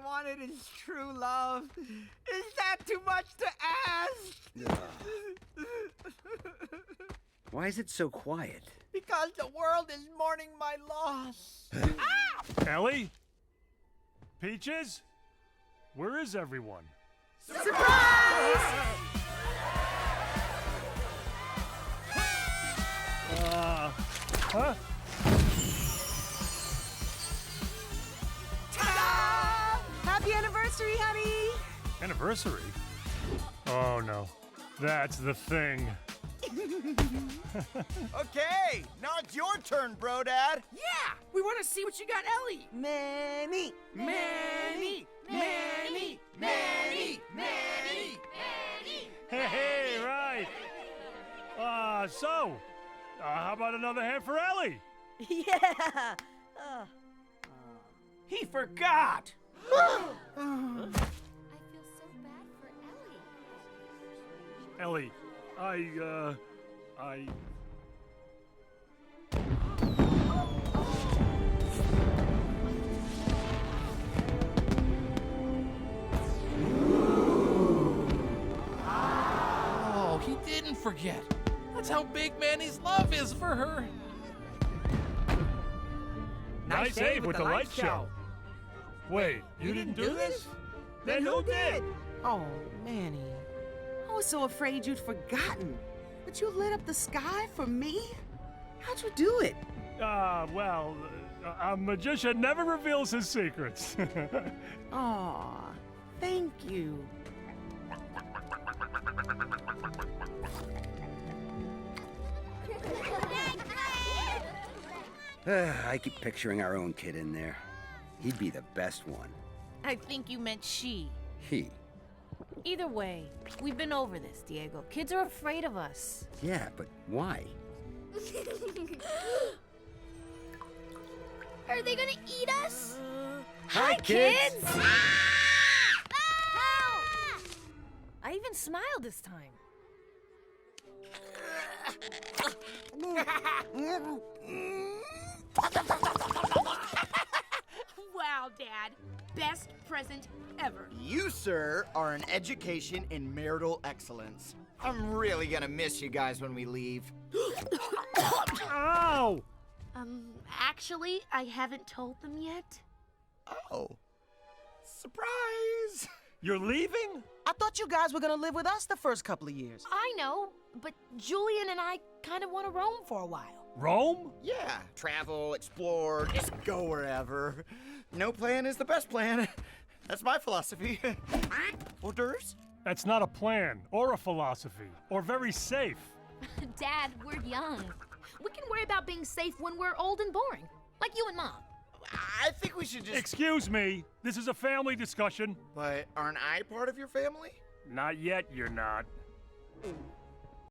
wanted is true love. Is that too much to ask? Why is it so quiet? Because the world is mourning my loss. Ellie? Peaches? Where is everyone? Surprise! Huh? Ta-da! Happy anniversary, honey! Anniversary? Oh no. That's the thing. Okay, now it's your turn, bro, Dad. Yeah! We want to see what you got, Ellie! Manny! Manny! Manny! Manny! Manny! Hey, right. How about another hand for Ellie? Yeah! He forgot! I feel so bad for Ellie. Ellie, Oh, he didn't forget. That's how big Manny's love is for her. Nice save with the light show. Wait, you didn't do this? Then who did? Oh, Manny. I was so afraid you'd forgotten. But you lit up the sky for me? How'd you do it? A magician never reveals his secrets. Aw, thank you. I keep picturing our own kid in there. He'd be the best one. I think you meant she. He. Either way, we've been over this, Diego. Kids are afraid of us. Yeah, but why? Are they gonna eat us? Hi, kids! I even smiled this time. Wow, Dad. Best present ever. You, sir, are an education in marital excellence. I'm really gonna miss you guys when we leave. Ow! Actually, I haven't told them yet. Oh. Surprise! You're leaving? I thought you guys were gonna live with us the first couple of years. I know, but Julian and I kind of want to roam for a while. Rome? Yeah, travel, explore, just go wherever. No plan is the best plan. That's my philosophy. Hors d'oeuvres? That's not a plan, or a philosophy, or very safe. Dad, we're young. We can worry about being safe when we're old and boring, like you and Mom. I think we should just... Excuse me, this is a family discussion. But aren't I part of your family? Not yet, you're not.